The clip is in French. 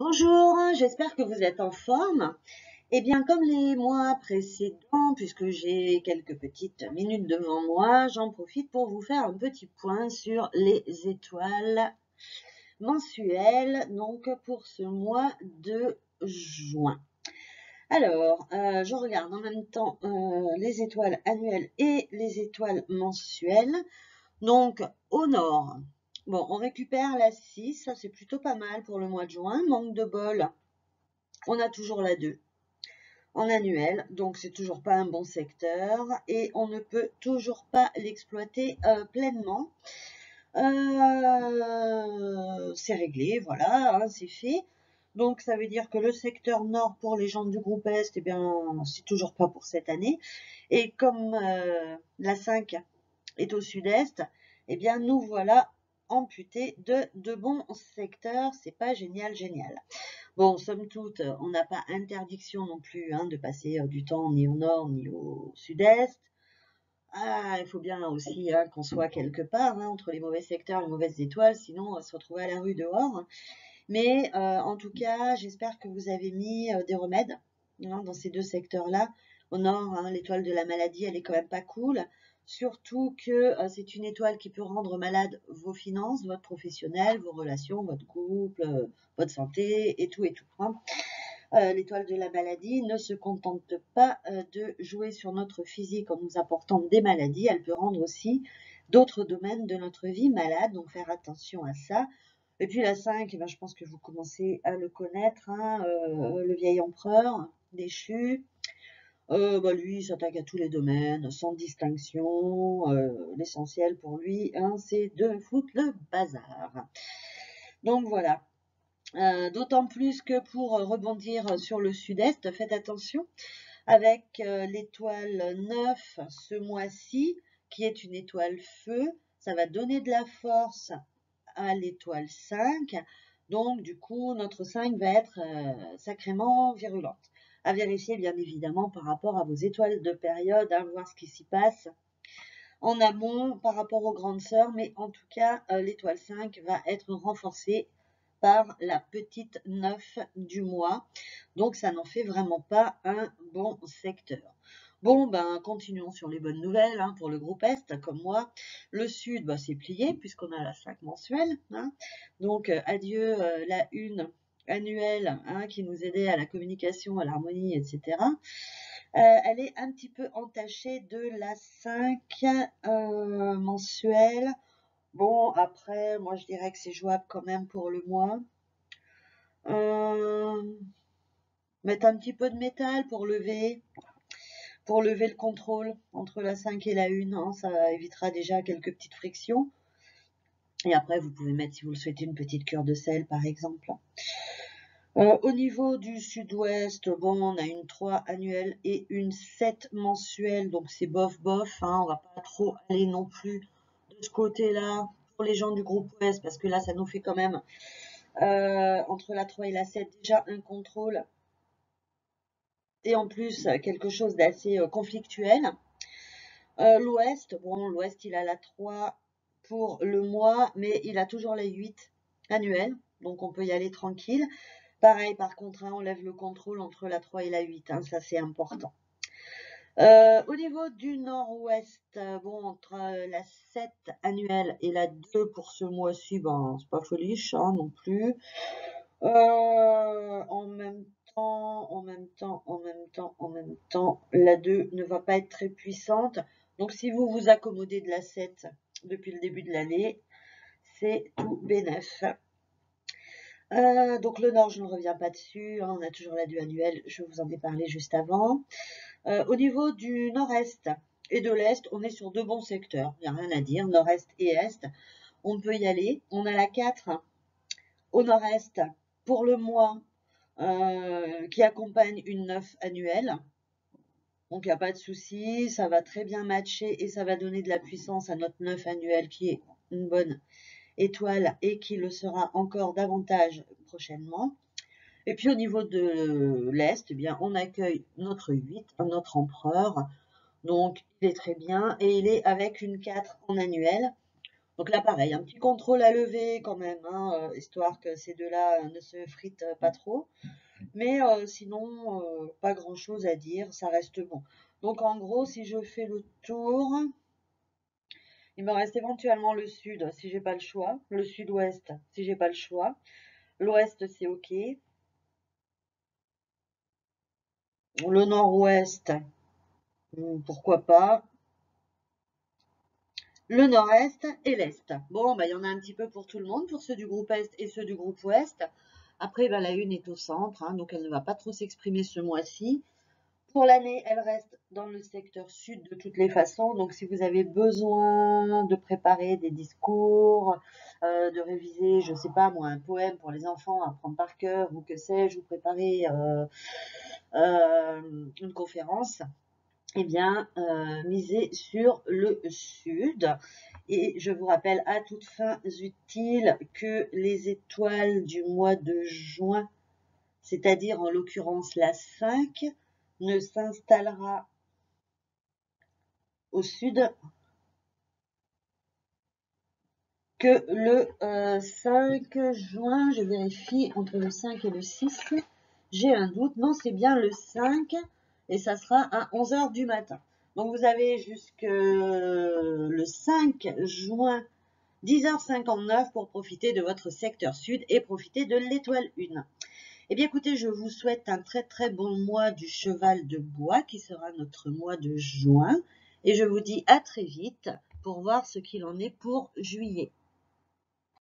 Bonjour, j'espère que vous êtes en forme. Eh bien, comme les mois précédents, puisque j'ai quelques petites minutes devant moi, j'en profite pour vous faire un petit point sur les étoiles mensuelles, donc pour ce mois de juin. Alors, je regarde en même temps les étoiles annuelles et les étoiles mensuelles. Donc, au nord, bon, on récupère la 6, ça c'est plutôt pas mal pour le mois de juin. Manque de bol, on a toujours la 2 en annuel, donc c'est toujours pas un bon secteur et on ne peut toujours pas l'exploiter pleinement. C'est réglé, voilà, hein, c'est fait. Donc ça veut dire que le secteur nord pour les gens du groupe Est, eh bien, c'est toujours pas pour cette année. Et comme la 5 est au sud-est, eh bien nous voilà amputés de bons secteurs. C'est pas génial, génial. Bon, somme toute, on n'a pas interdiction non plus de passer du temps ni au nord ni au sud-est. Ah, il faut bien aussi qu'on soit quelque part entre les mauvais secteurs et les mauvaises étoiles, sinon on va se retrouver à la rue dehors. Mais en tout cas, j'espère que vous avez mis des remèdes dans ces deux secteurs-là. Au nord, l'étoile de la maladie, elle est quand même pas cool. Surtout que c'est une étoile qui peut rendre malade vos finances, votre professionnel, vos relations, votre couple, votre santé et tout et tout. L'étoile de la maladie ne se contente pas de jouer sur notre physique en nous apportant des maladies, elle peut rendre aussi d'autres domaines de notre vie malades, donc faire attention à ça. Et puis la 5, je pense que vous commencez à le connaître, le vieil empereur déchu. Lui, il s'attaque à tous les domaines, sans distinction. L'essentiel pour lui, c'est de foutre le bazar. Donc voilà. D'autant plus que pour rebondir sur le sud-est, faites attention avec l'étoile 9 ce mois-ci, qui est une étoile feu, ça va donner de la force à l'étoile 5. Donc, du coup, notre 5 va être sacrément virulente. À vérifier, bien évidemment, par rapport à vos étoiles de période, voir ce qui s'y passe en amont par rapport aux grandes sœurs. Mais en tout cas, l'étoile 5 va être renforcée par la petite 9 du mois. Donc, ça n'en fait vraiment pas un bon secteur. Bon, continuons sur les bonnes nouvelles pour le groupe Est, comme moi. Le Sud, c'est plié, puisqu'on a la 5 mensuelle. Donc, adieu la 1 annuelle qui nous aidait à la communication, à l'harmonie, etc. Elle est un petit peu entachée de la 5 mensuelle. Bon, après, moi, je dirais que c'est jouable quand même pour le mois. Mettre un petit peu de métal pour lever le contrôle entre la 5 et la 1, ça évitera déjà quelques petites frictions. Et après, vous pouvez mettre, si vous le souhaitez, une petite cure de sel, par exemple. Au niveau du sud-ouest, bon, on a une 3 annuelle et une 7 mensuelle, donc c'est bof bof, on va pas trop aller non plus de ce côté-là pour les gens du groupe ouest, parce que là, ça nous fait quand même entre la 3 et la 7 déjà un contrôle et en plus quelque chose d'assez conflictuel. L'ouest, bon, l'ouest il a la 3 pour le mois, mais il a toujours la 8 annuelle, donc on peut y aller tranquille. Pareil, par contre, on lève le contrôle entre la 3 et la 8, ça c'est important. Au niveau du nord-ouest, bon, entre la 7 annuelle et la 2 pour ce mois-ci, c'est pas foliche non plus. En même temps, la 2 ne va pas être très puissante. Donc, si vous vous accommodez de la 7 depuis le début de l'année, c'est tout bénef. Donc, le nord, je ne reviens pas dessus. On a toujours la 2 annuelle. Je vous en ai parlé juste avant. Au niveau du nord-est et de l'est, on est sur deux bons secteurs. Il n'y a rien à dire. Nord-est et est. On peut y aller. On a la 4 au nord-est pour le mois qui accompagne une 9 annuelle. Donc, il n'y a pas de souci, ça va très bien matcher et ça va donner de la puissance à notre 9 annuelle qui est une bonne étoile et qui le sera encore davantage prochainement. Et puis, au niveau de l'Est, eh bien, on accueille notre 8, notre empereur. Donc, il est très bien et il est avec une 4 en annuel. Donc là, pareil, un petit contrôle à lever quand même, hein, histoire que ces deux-là ne se fritent pas trop. Mais sinon, pas grand-chose à dire, ça reste bon. Donc en gros, si je fais le tour, il me reste éventuellement le sud si j'ai pas le choix, le sud-ouest si j'ai pas le choix, l'ouest c'est ok, le nord-ouest, pourquoi pas, le nord-est et l'est. Bon, bah il y en a un petit peu pour tout le monde, pour ceux du groupe est et ceux du groupe ouest. Après, bah, la une est au centre, hein, donc elle ne va pas trop s'exprimer ce mois-ci. Pour l'année, elle reste dans le secteur sud de toutes les façons. Donc, si vous avez besoin de préparer des discours, de réviser, je sais pas moi, un poème pour les enfants à apprendre par cœur ou que sais-je, ou préparer une conférence, eh bien, misez sur le sud. Et je vous rappelle à toutes fins utiles que les étoiles du mois de juin, c'est-à-dire en l'occurrence la 5, ne s'installera au sud que le 5 juin. Je vérifie entre le 5 et le 6. J'ai un doute. Non, c'est bien le 5 et ça sera à 11 h du matin. Donc vous avez jusque le 5 juin 10h59 pour profiter de votre secteur sud et profiter de l'étoile 1. Eh bien écoutez, je vous souhaite un très très bon mois du cheval de bois qui sera notre mois de juin et je vous dis à très vite pour voir ce qu'il en est pour juillet.